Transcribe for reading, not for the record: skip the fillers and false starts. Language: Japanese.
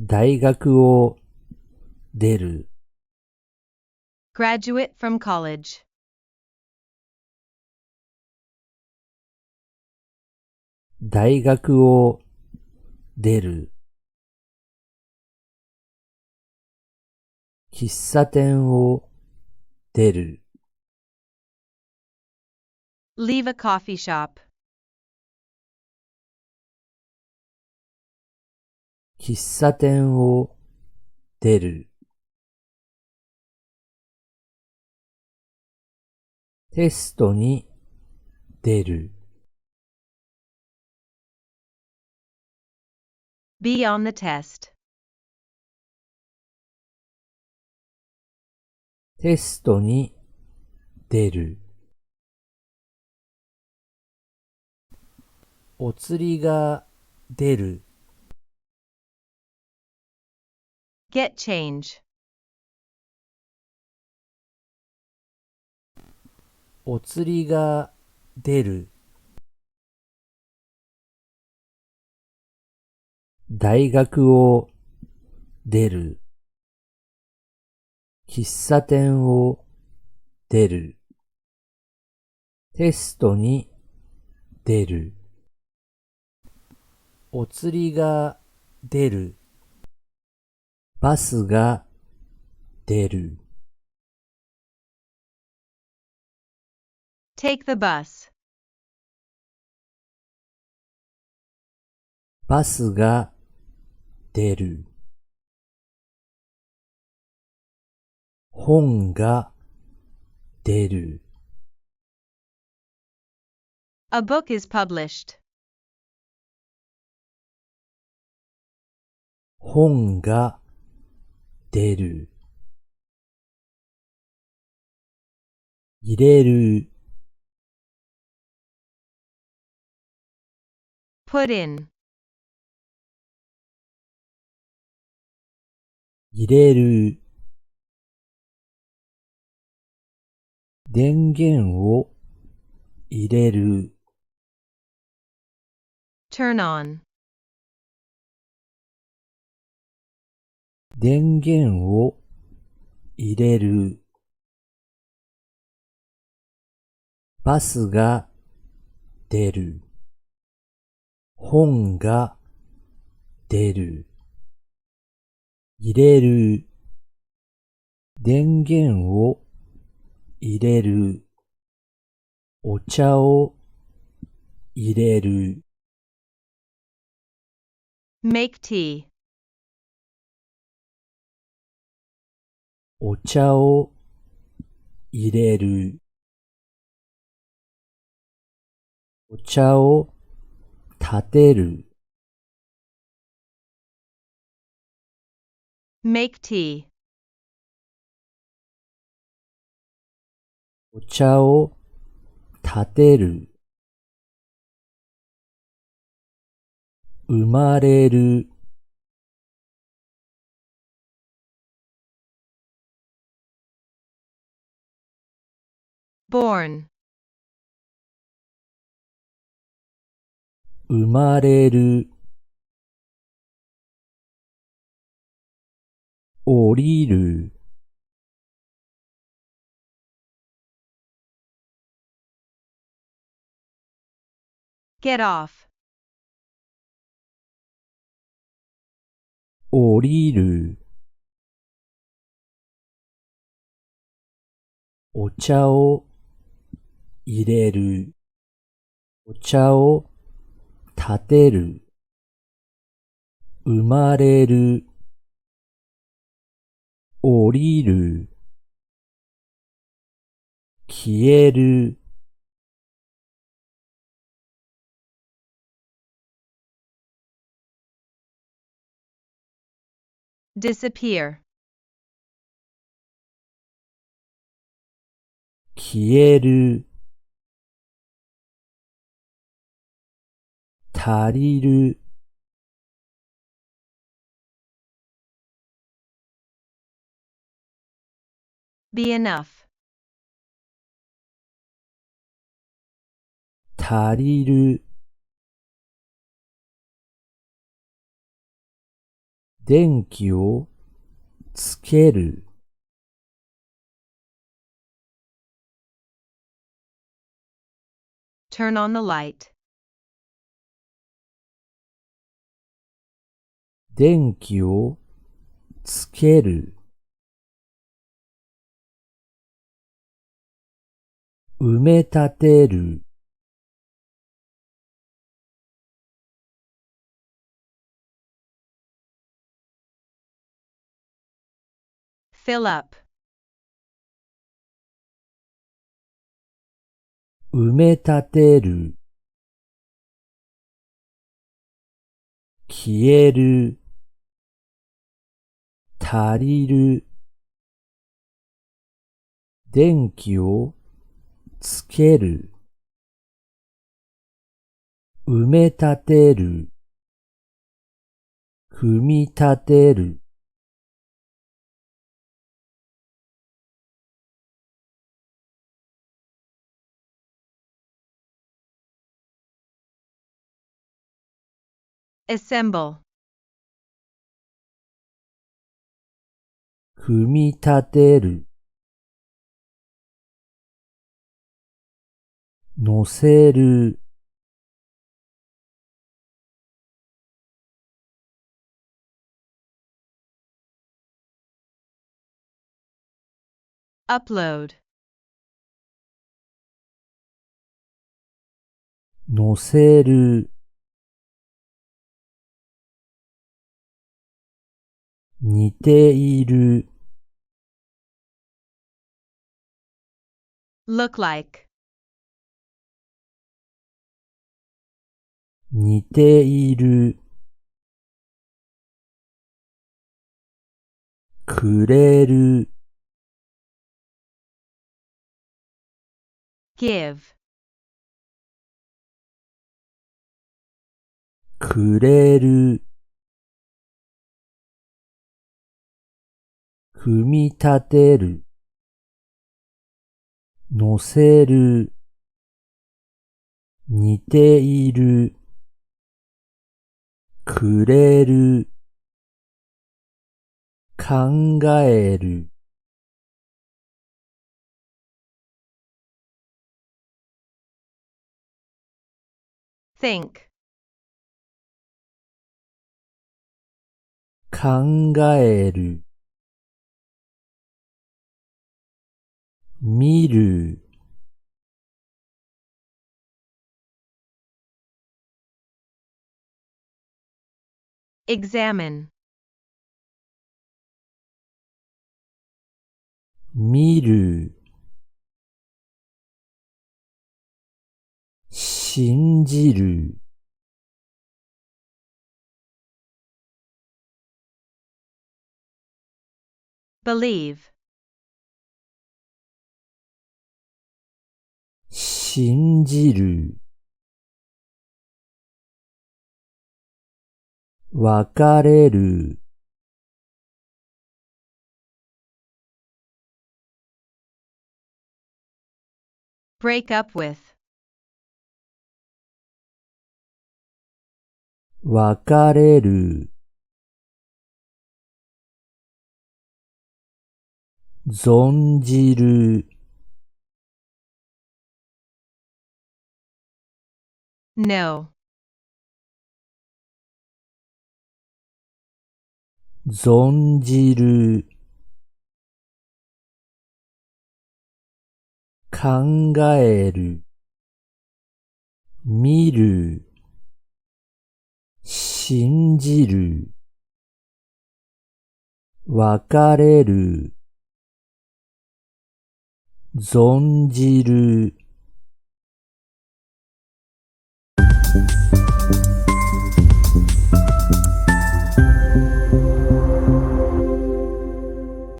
大学を出る。Graduate from college. 大学を出る。喫茶店を出る。Leave a coffee shop. 喫茶店を出る。テストに出る。Be on the test. テストに出る。お釣りが出る。Get change. お釣りが出る。大学を出る。喫茶店を出る。テストに出る。お釣りが出る。バスが出る。Take the bus. バスが出る。本が出る。A book is published. 本が出る。入れる。Put in. 入れる。電源を入れる。Turn on. 電源を入れる。バスが出る。本が出る。入れる。電源を入れる。お茶を入れる。Make tea. お茶を入れる。お茶を立てる。Make tea. お茶を立てる。生まれる。Born. 生まれる。降りる。Get off. 降りる。お茶を入れる。お茶を立てる。生まれる。降りる。消える。Disappear. 消える。足りる。Be enough. 足りる。電気をつける。Turn on the light. 電気をつける。埋め立てる。Fill up. 埋め立てる。消える。足りる。電気をつける。埋め立てる。組み立てる。Assemble. 組み立てる。乗せる。Upload. 乗せる。似ている。Look like. 似ている。くれる。Give. くれる。組み立てる。乗せる。似ている。くれる。考える。Think. 考える。見る。Examine. 見る。信じる。Believe. 信じる。別れる。Break up with. 別れる。存じる。No. 存じる。考える。見る。信じる。別れる。存じる。